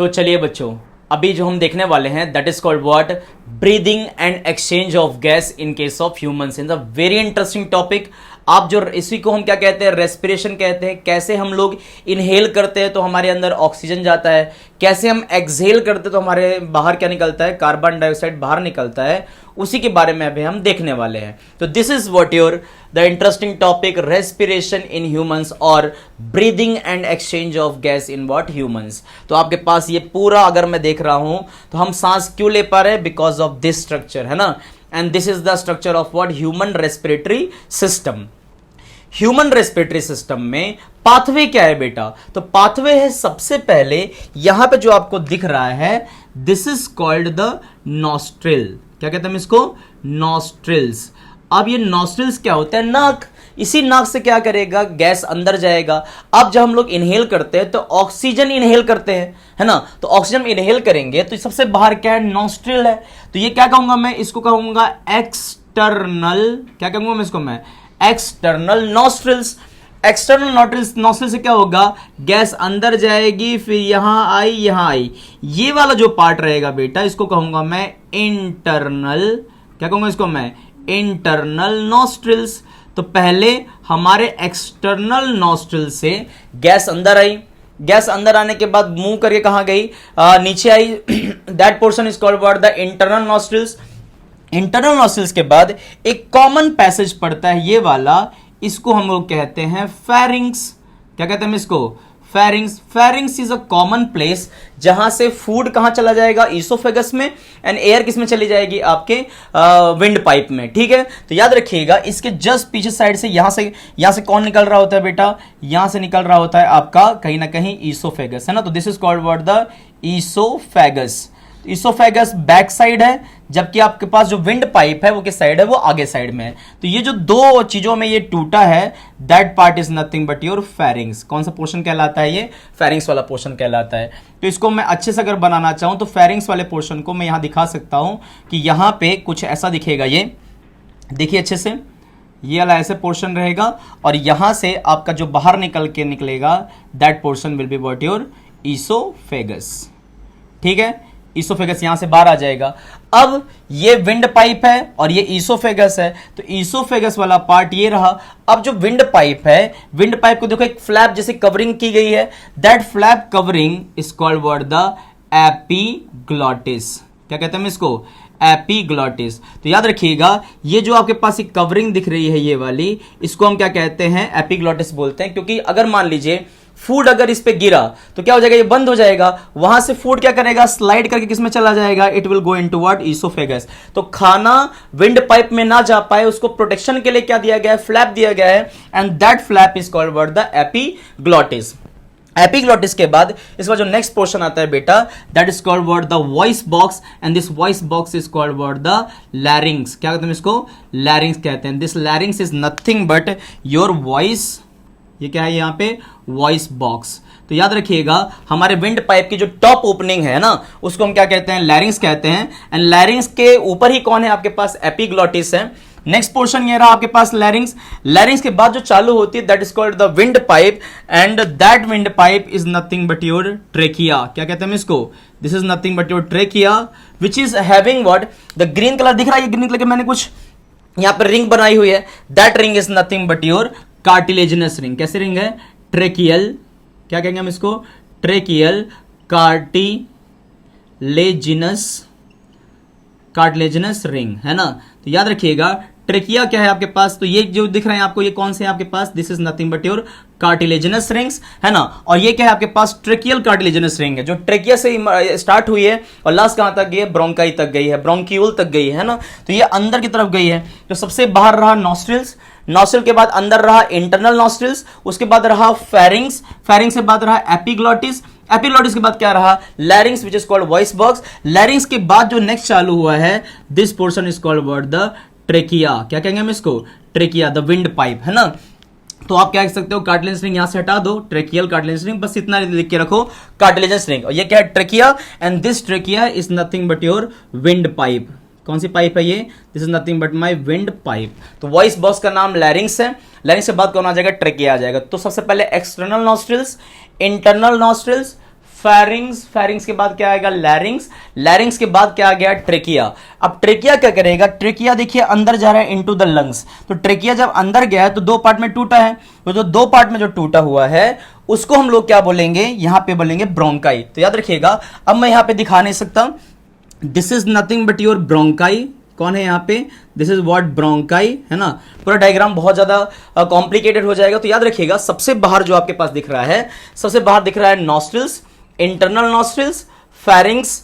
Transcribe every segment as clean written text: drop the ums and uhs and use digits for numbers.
तो चलिए बच्चों, अभी जो हम देखने वाले हैं that is called what, breathing and exchange of gas in case of humans. In the very interesting topic. आप जो इसी को हम क्या कहते हैं, रेस्पिरेशन कहते हैं। कैसे हम लोग इनहेल करते हैं तो हमारे अंदर ऑक्सीजन जाता है, कैसे हम एक्सहेल करते हैं तो हमारे बाहर क्या निकलता है, कार्बन डाइऑक्साइड बाहर निकलता है। उसी के बारे में अभी हम देखने वाले हैं। तो this is what your the interesting topic, respiration in humans और breathing and exchange of gas in what humans. तो आपके पास ये पूरा अगर मैं देख रहा हूं तो हम सांस क्यों ले पा रहे हैं, बिकॉज ऑफ दिस स्ट्रक्चर, है ना। And this is the structure of what, human respiratory system. Human respiratory system में पाथवे क्या है बेटा, तो पाथवे है सबसे पहले यहां पे जो आपको दिख रहा है, this is called the nostril. क्या कहते हैं हम इसको, नॉस्ट्रिल्स। अब ये नॉस्ट्रिल्स क्या होता है, नाक। इसी नाक से क्या करेगा, गैस अंदर जाएगा। अब जब हम लोग इनहेल करते हैं तो ऑक्सीजन इनहेल करते हैं, है ना। तो ऑक्सीजन इनहेल करेंगे तो सबसे बाहर क्या है, नॉस्ट्रिल है। तो ये क्या कहूंगा मैं, इसको कहूंगा एक्सटर्नल, क्या कहूंगा मैं इसको, मैं एक्सटर्नल नॉस्ट्रिल्स। एक्सटर्नल नॉस्ट्रिल से क्या होगा, गैस अंदर जाएगी, फिर यहां आई, यहां आई। ये वाला जो पार्ट रहेगा बेटा, इसको कहूंगा मैं इंटरनल, क्या कहूंगा इसको मैं, इंटरनल नॉस्ट्रिल्स। तो पहले हमारे एक्सटर्नल नॉस्ट्रिल से गैस अंदर आई, गैस अंदर आने के बाद मूव करके कहां गई, नीचे आई। That portion is called what, the internal nostrils. Internal nostrils के बाद एक कॉमन पैसेज पड़ता है ये वाला, इसको हम लोग कहते हैं फेरिंग्स। क्या कहते हैं इसको, pharynx. Pharynx is a common place जहां से फूड कहां चला जाएगा, ईसोफेगस में, एंड एयर किस में चली जाएगी, आपके विंड पाइप में। ठीक है, तो याद रखिएगा इसके जस्ट पीछे साइड से यहां से कौन निकल रहा होता है बेटा, यहां से निकल रहा होता है आपका कहीं ना कहीं ईसोफेगस, है ना। तो this is called what, the oesophagus. Oesophagus back side है, जबकि आपके पास जो विंड पाइप है वो किस साइड है, वो आगे साइड में है। तो ये जो दो चीजों में ये टूटा है, that part is nothing but your pharynx. कौन सा पोर्शन कहलाता है ये, फेरिंग्स वाला पोर्शन कहलाता है। तो इसको मैं अच्छे से अगर बनाना चाहूं तो फेरिंग्स वाले पोर्शन को मैं यहां दिखा सकता हूं कि यहां पे कुछ ऐसा दिखेगा। ये देखिए अच्छे से, ये वाला ऐसे पोर्शन रहेगा, और यहां से आपका जो बाहर निकल के निकलेगा, that portion will be what your oesophagus. ठीक है, ईसोफेगस यहां से बाहर आ जाएगा। अब ये विंड पाइप है और ये ईसोफेगस है, तो ईसोफेगस वाला पार्ट ये रहा। अब जो विंड पाइप है, विंड पाइप को देखो एक फ्लैप जैसे कवरिंग की गई है, that flap covering is called what, the epiglottis. क्या कहते हैं इसको, एपीग्लॉटिस। तो याद रखिएगा ये जो आपके पास एक कवरिंग दिख रही है ये वाली, इसको हम क्या कहते हैं, एपीग्लॉटिस बोलते हैं। क्योंकि अगर मान लीजिए फूड अगर इस पे गिरा तो क्या हो जाएगा, ये बंद हो जाएगा। वहां से फूड क्या करेगा, स्लाइड करके किसमें चला जाएगा, it will go into what, oesophagus. तो खाना विंड पाइप में ना जा पाए उसको प्रोटेक्शन के लिए क्या दिया गया है, फ्लैप दिया गया है, and that flap is called what, the epiglottis. Epiglottis के बाद इसका जो नेक्स्ट पोर्शन आता है बेटा, that is called what, the voice box, and this voice box is called what, the larynx. क्या कहते हैं इसको, लैरिंग्स कहते हैं। This लैरिंग्स is nothing but your voice. ये क्या है यहाँ पे, वॉइस बॉक्स। तो याद रखिएगा हमारे विंड पाइप की जो टॉप ओपनिंग है ना, उसको हम क्या कहते हैं, लैरिंग्स कहते हैं। एंड लैरिंग्स के ऊपर ही कौन है आपके पास, एपीग्लॉटिस है। नेक्स्ट पोर्शन ये रहा आपके पास लैरिंग्स। लैरिंग्स के बाद जो चालू होती है, that is called the wind pipe, and that wind pipe is nothing but your trachea. क्या कहते हैं इसको, this is nothing but your trachea, which is having what, the green colour दिख रहा है, ग्रीन कलर के मैंने कुछ यहाँ पर रिंग बनाई हुई है, that ring is nothing but your cartilaginous ring. कैसे रिंग है, ट्रेकियल। क्या कहेंगे हम इसको, ट्रेकियल कार्टिलेजिनस रिंग, है ना। तो याद रखिएगा ट्रेकिया क्या है आपके पास, तो ये जो दिख रहे हैं आपको, ये कौन से हैं आपके पास, this is nothing but your cartilaginous rings, है ना। और ये क्या है आपके पास, ट्रेकियल कार्टिलेजिनस रिंग है, जो ट्रेकिया से स्टार्ट हुई है और लास्ट कहां तक गई है, ब्रोंकाई तक गई है, ब्रोंक्यूल तक गई है ना। तो ये अंदर की तरफ गई है। तो सबसे बाहर रहा नॉस्ट्रिल्स, नॉस्ट्रिल के बाद अंदर रहा इंटरनल नॉस्ट्रिल्स, उसके बाद रहा फेरिंग्स, फेरिंग्स के बाद रहा एपीग्लॉटिस, एपीग्लॉटिस के बाद क्या रहा, लैरिंग्स which is called voice box. लैरिंग्स के बाद जो नेक्स्ट चालू हुआ है, this portion is called what, the trachea. क्या कहेंगे हम इसको, ट्रेकिया, द विंड पाइप, है ना। तो आप क्या कह सकते हो, कार्टिलेजिनस रिंग यहां से हटा दो, ट्रेकियल कार्टिलेजिनस रिंग, बस इतना लिख के रखो, कार्टिलेजिनस रिंग। और ये क्या है, trachea, and this trachea is nothing but your wind pipe. कौन सी पाइप है ये, this is nothing but my wind pipe. तो वॉइस बॉक्स का नाम लैरिंग्स है, लैरिंग्स के बाद कौन आ जाएगा, ट्रेकिया आ जाएगा। तो सबसे पहले external nostrils, internal nostrils, pharynx, pharynx के बाद क्या आएगा लैरिंग्स, लैरिंग्स के बाद क्या आ गया ट्रेकिया। अब ट्रेकिया क्या करेगा, ट्रेकिया देखिए अंदर जा रहा है इनटू द लंग्स, तो ट्रेकिया जब अंदर गया है तो दो पार्ट में टूटा है, तो जो दो पार्ट में जो टूटा हुआ है उसको हम लोग क्या बोलेंगे, यहां पे बोलेंगे ब्रोंकाई। तो याद रखिएगा, अब मैं यहां पे दिखा नहीं सकता, this is nothing but your bronchi. कौन है यहाँ पे, दिस इज व्हाट ब्रोंकाई, है ना। पूरा डायग्राम बहुत ज्यादा कॉम्प्लिकेटेड हो जाएगा, तो याद रखिएगा सबसे बाहर जो आपके पास दिख रहा है, सबसे बाहर दिख रहा है nostrils, internal nostrils, pharynx,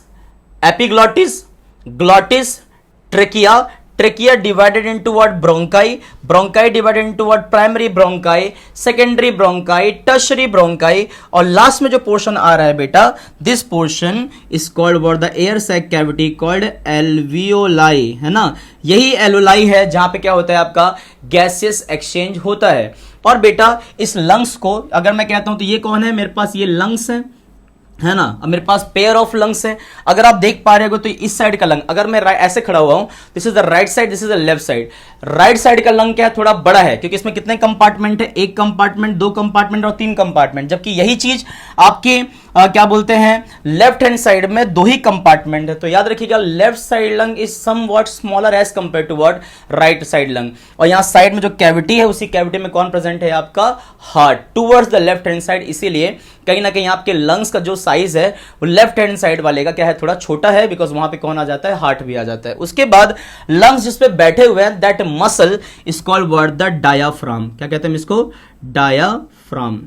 epiglottis, glottis, trachea, trachea divided into what bronchi, bronchi divided into what primary bronchi, secondary bronchi, tertiary bronchi, और लास्ट में जो पोर्शन आ रहा है बेटा, this portion is called what the air sac cavity called alveoli, है ना। यही एल्वियोलाई है जहां पे क्या होता है आपका गैसियस एक्सचेंज होता है। और बेटा इस लंग्स को अगर मैं कहता हूं तो ये कौन है, मेरे पास ये लंग्स है ना, अब मेरे पास पेयर ऑफ लंग्स है। अगर आप देख पा रहे हो तो इस साइड का लंग, अगर मैं ऐसे खड़ा हुआ हूं, this is the right side, this is the left side. Right side का लंग क्या है, थोड़ा बड़ा है, क्योंकि इसमें कितने कंपार्टमेंट है, एक कंपार्टमेंट, दो कंपार्टमेंट और तीन कंपार्टमेंट, जबकि यही चीज आपके क्या बोलते हैं लेफ्ट हैंड साइड में दो ही कंपार्टमेंट है। तो याद रखिएगा left side lung is somewhat smaller as compare to what right side lung. और यहां साइड में जो कैविटी है, उसी कैविटी में कौन प्रेजेंट है, आपका heart, towards the left hand side. इसीलिए कहीं ना कहीं आपके लंग्स का जो साइज है वो लेफ्ट हैंड साइड वाले का क्या है, थोड़ा छोटा है, बिकॉज वहां पे कौन आ जाता है, हार्ट भी आ जाता है। उसके बाद लंग्स जिस पे बैठे हुए हैं, that muscle is called what the diaphragm. क्या कहते हैं इसको, डायाफ्राम,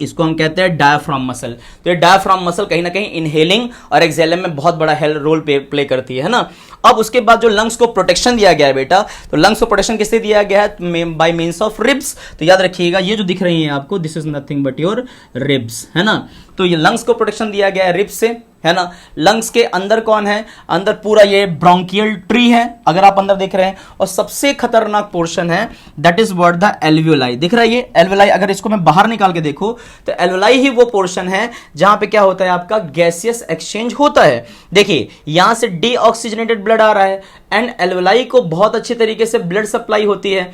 इसको हम कहते हैं डायाफ्राम मसल। तो ये डायाफ्राम मसल कहीं ना कहीं इनहेलिंग और एक्सहेलिंग में बहुत बड़ा रोल प्ले करती है ना। अब उसके बाद जो लंग्स को प्रोटेक्शन दिया गया है बेटा, तो लंग्स को प्रोटेक्शन किससे दिया गया है, बाय मींस ऑफ रिब्स। तो याद रखिएगा ये जो दिख रही है आपको, this is nothing but your ribs, है ना। तो ये लंग्स को प्रोटेक्शन दिया गया है रिब्स से, है ना। लंग्स के अंदर कौन है, अंदर पूरा ये ब्रोंकियल ट्री है, अगर आप अंदर देख रहे हैं। और सबसे खतरनाक पोर्शन है, that is what the alveoli. दिख रहा है ये एल्वियोलाई, अगर इसको मैं बाहर निकाल के देखूं तो एल्वियोलाई ही वो पोर्शन है जहां पे क्या होता है, आपका गैसियस एक्सचेंज होता है। देखिए यहां से डीऑक्सीजनेटेड ब्लड आ रहा है, एंड एल्वियोलाई को बहुत अच्छे तरीके से ब्लड सप्लाई होती है।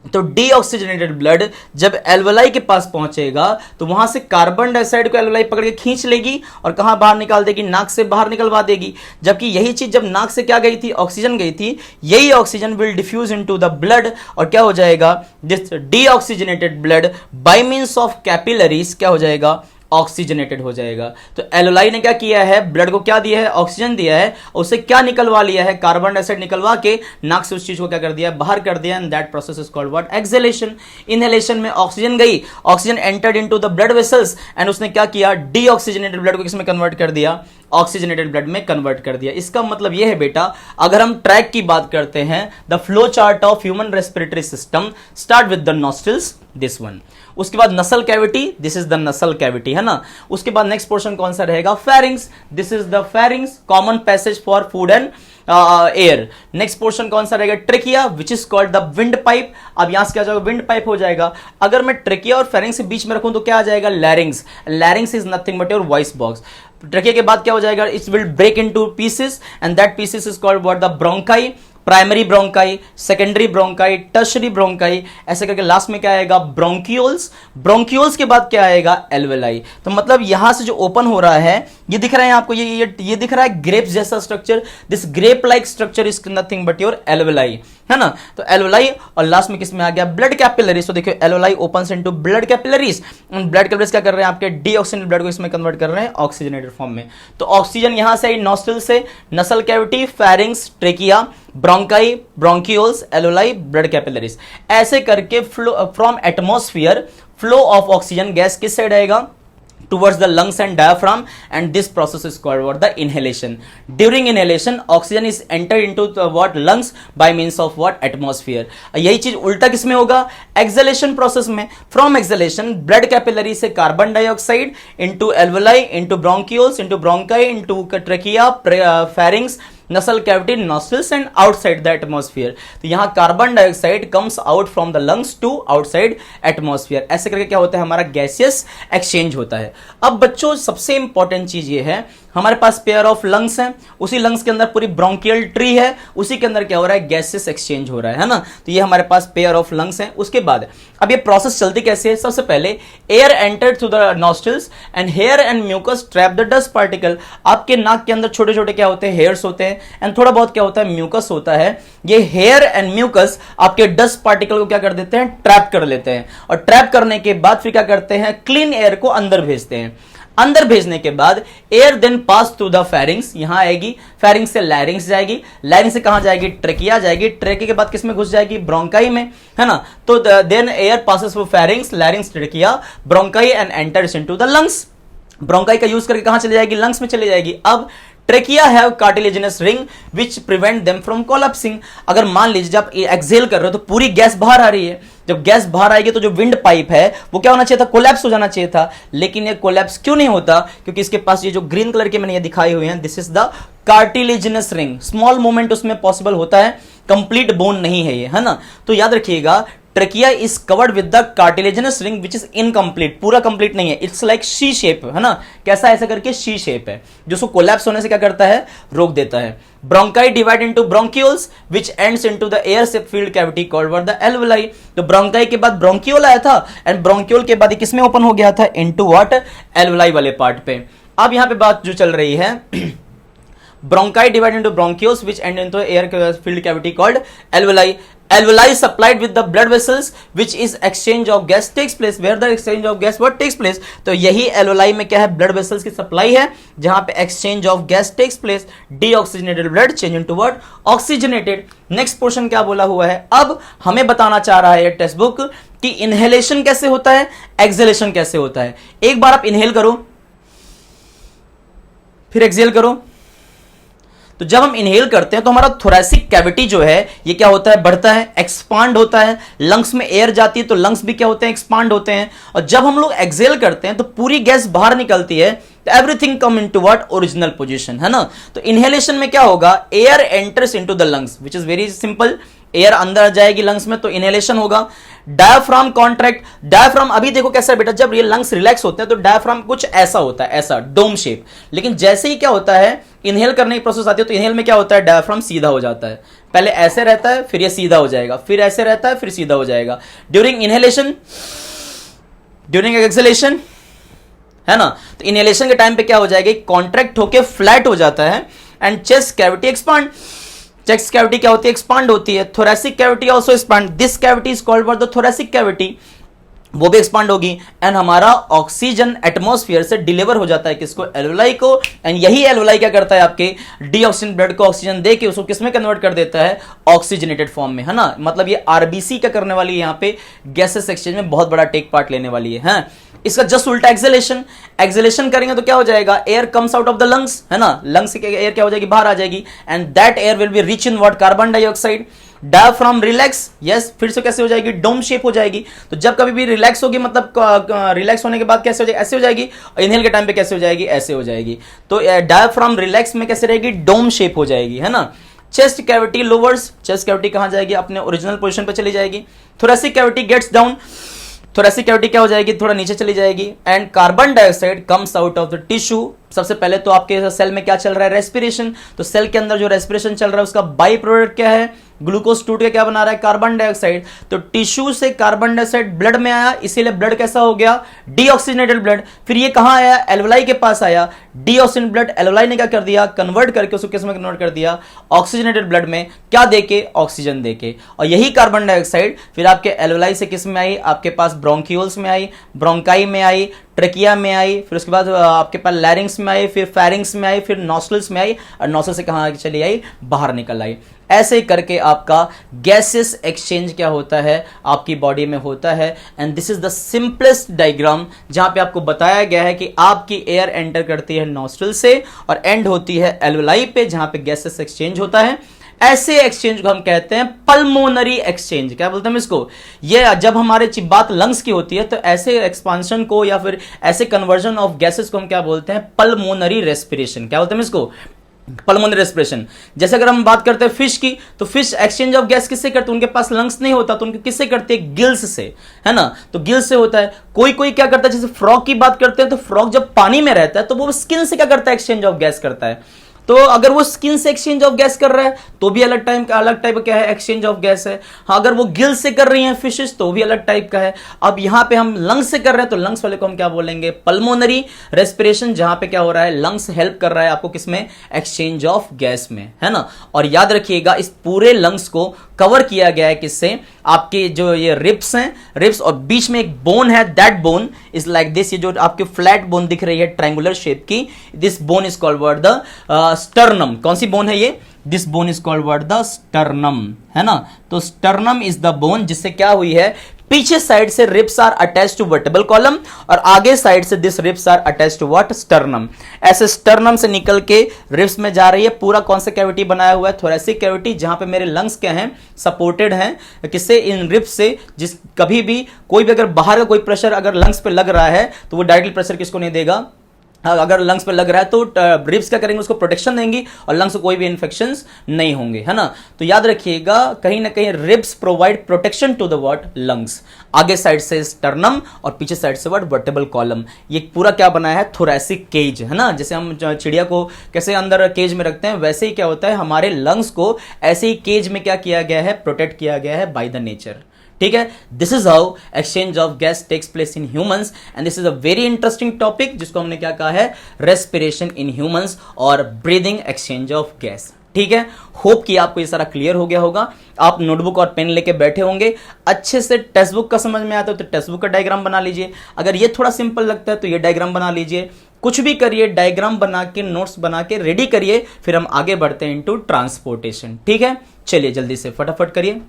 तो डीऑक्सीजनेटेड ब्लड जब एल्वियोलाई के पास पहुंचेगा तो वहां से कार्बन डाइऑक्साइड को एल्वियोलाई पकड़ के खींच लेगी और कहां बाहर निकाल देगी, नाक से बाहर निकलवा देगी। जबकि यही चीज जब नाक से क्या गई थी, ऑक्सीजन गई थी, यही oxygen will diffuse into the blood, और क्या हो जाएगा, this deoxygenated blood by means of capillaries क्या हो जाएगा, ऑक्सीजनेटेड हो जाएगा। तो एल्वियोलाई ने क्या किया है, ब्लड को क्या दिया है, ऑक्सीजन दिया है, उससे क्या निकलवा लिया है, कार्बन डाइऑक्साइड निकलवा के नाक से उस चीज को क्या कर दिया है, बाहर कर दिया। And that process is called what, exhalation. Inhalation में ऑक्सीजन गई, oxygen entered into the blood vessels, and उसने क्या किया, डीऑक्सीजनेटेड ब्लड को किसमें कन्वर्ट कर दिया, ऑक्सीजनेटेड ब्लड में कन्वर्ट कर दिया। इसका मतलब यह है बेटा, अगर हम ट्रैक की बात करते हैं, the flow chart of human respiratory system start with the nostrils, this one. उसके बाद नसल कैविटी, दिस इज द नसल कैविटी, है ना। उसके बाद नेक्स्ट पोर्शन कौन सा रहेगा, pharynx, this is the pharynx, common passage for food and air. Next portion कौन सा रहेगा, trachea, which is called the wind pipe. अब यहां से क्या जाएगा, विंड पाइप हो जाएगा। अगर मैं ट्रेकिया और फेरिंग्स के बीच में रखूं तो क्या आ जाएगा, larynx. Larynx is nothing but your voice box. Trachea के बाद क्या हो जाएगा, it will break into pieces, and that pieces is called what, the bronchi, primary bronchi, secondary bronchi, tertiary bronchi, ऐसे करके लास्ट में क्या आएगा, ब्रोंकियोल्स। ब्रोंकियोल्स के बाद क्या आएगा, एल्वियोलाई। तो मतलब यहां से जो ओपन हो रहा है, ये दिख रहा है आपको, ये दिख रहा है ग्रेप्स जैसा structure, this grape like structure is nothing but your alveoli, है ना। तो एल्वियोलाई और लास्ट में किसमें आ गया, ब्लड कैपिलरीज। तो देखियो alveoli opens into blood capillaries, blood capillaries क्या कर रहे हैं, आपके डीऑक्सीजनेटेड ब्लड को इसमें कन्वर्ट कर रहे हैं ऑक्सीजनेटेड फॉर्म में। तो ऑक्सीजन यहां से आई नॉस्ट्रिल से, नसल cavity, pharynx, trachea, bronchi, bronchioles, alveoli, blood capillaries, ऐसे करके from atmosphere flow of oxygen gas किस साइड आएगा, towards the lungs and diaphragm, and this process is called what, the inhalation. During inhalation oxygen is entered into the what, lungs by means of what, atmosphere. यही चीज उल्टा किसमें होगा, exhalation process में। from exhalation blood capillary से carbon dioxide into alveoli, into bronchioles, into bronchi, into trachea, pharynx, nasal cavity, nostrils and outside the atmosphere. तो यहां carbon dioxide comes out from the lungs to outside atmosphere. ऐसे करके क्या होता है, हमारा gaseous exchange होता है। अब बच्चों सबसे इंपॉर्टेंट चीज ये है, हमारे पास पेयर ऑफ लंग्स हैं, उसी लंग्स के अंदर पूरी ब्रोंकियल ट्री है, उसी के अंदर क्या हो रहा है, गैसेस एक्सचेंज हो रहा है ना। तो ये हमारे पास पेयर ऑफ लंग्स हैं। उसके बाद अब ये प्रोसेस चलती कैसे है, सबसे पहले air enter through the nostrils and hair and mucus trap the dust particle. आपके नाक के अंदर छोटे छोटे क्या होते हैं, हेयर्स होते हैं, एंड थोड़ा बहुत क्या होता है, म्यूकस होता है। ये हेयर एंड म्यूकस आपके डस्ट पार्टिकल को क्या कर देते हैं, ट्रैप कर लेते हैं, और ट्रैप करने के बाद फिर क्या करते हैं, क्लीन एयर को अंदर भेजते हैं। अंदर भेजने के बाद air then pass through the pharynx, यहां आएगी, फेरिंग्स से लैरिंग्स जाएगी, लैरिंग्स से कहां जाएगी, ट्रेकिया जाएगी, ट्रेकिया के बाद किसमें घुस जाएगी, ब्रोंकाई में, है ना। तो then air passes through pharynx, larynx, trachea, bronchi and enters into the lungs. Bronchi का यूज करके कहां चली जाएगी, लंग्स में चली जाएगी। अब trachea have cartilaginous ring which prevent them from collapsing. अगर मान लीजिए जब एक्सेल कर रहे हो तो पूरी गैस बाहर आ रही है, जब गैस बाहर आएगी तो जो विंड पाइप है वो क्या होना चाहिए था, कोलैप्स हो जाना चाहिए था, लेकिन ये कोलैप्स क्यों नहीं होता, क्योंकि इसके पास ये जो ग्रीन कलर के मैंने ये दिखाई हुई हैं, this is the cartilaginous ring. Small movement उसमें पॉसिबल होता है, कंप्लीट बोन नहीं है ये, है ना। तो याद रखिएगा, trachea is covered with the cartilaginous ring which is incomplete, पूरा कंप्लीट नहीं है, इट्स लाइक सी शेप, है ना। कैसा ऐसा करके सी शेप है, जो उसको कोलैप्स होने से क्या करता है, रोक देता है। Bronchi divide into bronchioles which ends into the air से filled cavity called where the alveoli. तो ब्रोंकाई के बाद ब्रोंक्यूल आया था, एंड ब्रोंक्यूल के बाद किसमें ओपन हो गया था, इनटू व्हाट, एल्वुलाई वाले पार्ट पे। अब यहां पे बात जो चल रही है, bronchi divide into bronchioles which and into air field cavity called alveoli. Alveoli supplied with the blood vessels which is exchange of gas takes place, where the exchange of gas what takes place। तो यही alveoli में क्या है, blood vessels की supply है, जहां पे exchange of gas takes place, deoxygenated blood change into what, oxygenated। Next portion क्या बोला हुआ है, अब हमें बताना चाह रहा है ये टेक्स्ट बुक कि इनहेलेशन कैसे होता है, एक्सहेलेशन कैसे होता है। एक बार आप इनहेल करो, फिर एक्सहेल करो। तो जब हम इनहेल करते हैं तो हमारा थोरैसिक कैविटी जो है ये क्या होता है, बढ़ता है, एक्सपांड होता है। लंग्स में एयर जाती है तो लंग्स भी क्या होते हैं, एक्सपांड होते हैं। और जब हम लोग एक्सहेल करते हैं तो पूरी गैस बाहर निकलती है, तो everything come into what, original position, है ना। तो इनहेलेशन में क्या होगा, air enters into the lungs which is very simple, air अंदर आ जाएगी लंग्स में, तो इनहेलेशन होगा। डायफ्राम कॉन्ट्रैक्ट, डायफ्राम अभी देखो कैसा है बेटा, जब ये लंग्स रिलैक्स होते हैं तो डायफ्राम कुछ ऐसा होता है, ऐसा डोम शेप। लेकिन जैसे ही क्या होता है, इनहेल करने की प्रोसेस आती है तो इनहेल में क्या होता है, डायफ्राम सीधा हो जाता है। पहले ऐसे रहता है, फिर ये सीधा हो जाएगा, फिर ऐसे रहता है, फिर सीधा हो जाएगा। ड्यूरिंग इनहेलेशन, ड्यूरिंग एक्सहेलेशन, है ना। तो इनहेलेशन के टाइम पे क्या हो जाएगा, कॉन्ट्रैक्ट होके फ्लैट हो जाता है, and chest cavity expand. Chest cavity क्या होती है, एक्सपांड होती है। Thoracic cavity also expand, this cavity is called for the thoracic cavity, वो भी एक्सपांड होगी। एंड हमारा ऑक्सीजन एटमॉस्फेयर से डिलीवर हो जाता है किसको, एल्वुलाई को। एंड यही एल्वुलाई क्या करता है, आपके डीऑक्सीजन ब्लड को ऑक्सीजन दे के उसको किसमें कन्वर्ट कर देता है, ऑक्सीजनेटेड फॉर्म में, है ना। मतलब ये आरबीसी क्या करने वाली है, यहाँ पे गैसेस एक्सचेंज में बहुत बड़ा टेक पार्ट लेने वाली है। इसका जस्ट उल्टा एक्सहेलेशन, एक्सहेलेशन करेंगे तो क्या हो जाएगा, air comes out of the lungs, है ना। लंग्स से एयर क्या हो जाएगी, बाहर आ जाएगी, and that air will be rich in what, carbon dioxide. Diaphragm relax, yes, फिर से कैसे हो जाएगी, डोम शेप हो जाएगी। तो जब कभी भी रिलैक्स होगी, मतलब रिलैक्स होने के बाद कैसे हो जाएगी, ऐसे हो जाएगी। इनहेल के टाइम पे कैसे हो जाएगी, ऐसे हो जाएगी। तो डायफ्राम रिलैक्स में कैसे रहेगी, डोम शेप हो जाएगी, है ना। Chest cavity lowers, chest cavity कहां जाएगी, अपने ओरिजिनल पोजीशन पे चली जाएगी। Thoracic cavity gets down, thoracic cavity क्या हो जाएगी, थोड़ा नीचे चली जाएगी। And carbon dioxide comes out of the tissue. सबसे पहले तो आपके सेल में क्या चल रहा है, रेस्पिरेशन। तो सेल के अंदर जो रेस्पिरेशन चल रहा है उसका बाई प्रोडक्ट क्या है, ग्लूकोज टूट के क्या बना रहा है, कार्बन डाइऑक्साइड। तो टिश्यू से कार्बन डाइऑक्साइड ब्लड में आया, इसीलिए ब्लड कैसा हो गया, डीऑक्सीजनेटेड ब्लड। फिर ये कहां आया, एल्वुलाई के पास आया। डीऑक्सीजनेटेड ब्लड एल्वुलाई ने क्या कर दिया, कन्वर्ट करके उसको किस में कन्वर्ट कर दिया, ऑक्सीजनेटेड ब्लड में। क्या देके, ऑक्सीजन देके। और यही कार्बन डाइऑक्साइड फिर आपके एल्वुलाई से किस में आई, आपके पास ब्रोंक्यूल्स में आई, ब्रोंकाई में आई, ट्रेकिया में आई, फिर उसके बाद आपके पास लैरिंग्स में आई, फिर फेरिंग्स में आई, फिर नॉस्ट्रल्स में आई, और नॉस्ट्रल से कहां चली आई, बाहर निकल आई। ऐसे करके आपका गैसेस एक्सचेंज क्या होता है, आपकी बॉडी में होता है। And this is the simplest diagram, जहां पे आपको बताया गया है कि आपकी एयर एंटर करती है नॉस्ट्रल से और एंड होती है एल्वुलाई पे, जहां पे गैसेस एक्सचेंज होता है। ऐसे एक्सचेंज को हम कहते हैं पल्मोनरी एक्सचेंज। क्या बोलते हैं इसको, ये जब हमारे बात लंग्स की होती है तो ऐसे एक्सपांशन को या फिर ऐसे कन्वर्जन ऑफ गैसेस को हम क्या बोलते हैं, पल्मोनरी रेस्पिरेशन। क्या बोलते हैं इसको, पल्मोनरी रेस्पिरेशन। जैसे अगर हम बात करते हैं फिश की, तो फिश एक्सचेंज ऑफ गैस किससे करते हैं? उनके पास लंग्स नहीं होता, तो उनके किससे करते हैं? गिल्स से, है ना। तो गिल्स से होता है। कोई कोई क्या करता है, जैसे फ्रॉग की बात करते हैं, तो फ्रॉग जब पानी में रहता है तो वो स्किन से क्या करता है? एक्सचेंज ऑफ गैस करता है। तो अगर वो स्किन से एक्सचेंज ऑफ गैस कर रहा है तो भी अलग टाइप का क्या है? एक्सचेंज ऑफ गैस है। हाँ, अगर वो गिल से कर रही हैं फिशेस तो भी अलग टाइप का है। अब यहां पे हम लंग्स से कर रहे हैं तो लंग्स वाले को हम क्या बोलेंगे? पल्मोनरी रेस्पिरेशन, जहां पे क्या हो रहा है? लंग्स हेल्प कर रहा है आपको किसमें? एक्सचेंज ऑफ गैस में, है ना। और याद रखिएगा इस पूरे लंग्स को कवर किया गया है किससे? आपके जो ये रिब्स हैं, रिब्स, और बीच में एक बोन है, that bone is like this. ये जो आपके फ्लैट बोन दिख रही है ट्रायंगुलर शेप की, this bone is called what? The sternum. कौन सी बोन है ये? This bone is called what? The sternum, है ना। तो स्टर्नम इज द बोन जिससे क्या हुई है? पीछे साइड से ribs are attached to vertebral column और आगे साइड से this ribs are attached to what? Sternum. ऐसे स्टर्नम से निकल के रिब्स में जा रही है। पूरा कौन सा कैविटी बनाया हुआ है? थोरेसिक कैविटी, जहां पे मेरे लंग्स क्या हैं? सपोर्टेड हैं किससे? इन रिब्स से। जिस कभी भी कोई भी अगर बाहर का कोई प्रेशर अगर लंग्स पे लग रहा है तो वो डायरेक्टली प्रेशर किसको नहीं देगा? अगर लंग्स पे लग रहा है तो रिब्स क्या करेंगे? उसको प्रोटेक्शन देंगी और लंग्स को कोई भी इंफेक्शंस नहीं होंगे, है ना। तो याद रखिएगा कहीं ना कहीं ribs provide protection to the what? Lungs. आगे साइड से स्टर्नम और पीछे साइड से व्हाट? Vertebral column. ये पूरा क्या बनाया है? थोरेसिक केज, है ना। जैसे हम चिड़िया को कैसे अंदर केज में रखते हैं, वैसे ही क्या होता है हमारे लंग्स को ऐसे ही केज में क्या किया गया है? प्रोटेक्ट किया गया है बाय द नेचर। ठीक है। This is how exchange of gas takes place in humans and this is a very interesting topic जिसको हमने क्या कहा है? रेस्पिरेशन इन ह्यूमंस और ब्रीदिंग एक्सचेंज ऑफ गैस। ठीक है। होप कि आपको ये सारा क्लियर हो गया होगा। आप नोटबुक और पेन लेके बैठे होंगे, अच्छे से टेक्स्ट बुक का समझ में आता है तो टेक्स्ट बुक का डायग्राम बना लीजिए। अगर ये थोड़ा सिंपल लगता है तो ये डायग्राम बना लीजिए। कुछ भी करिए, डायग्राम बना के, नोट्स बना के रेडी करिए, फिर हम आगे बढ़ते हैं इनटू ट्रांसपोर्टेशन। ठीक है, चलिए जल्दी से फटाफट करिए।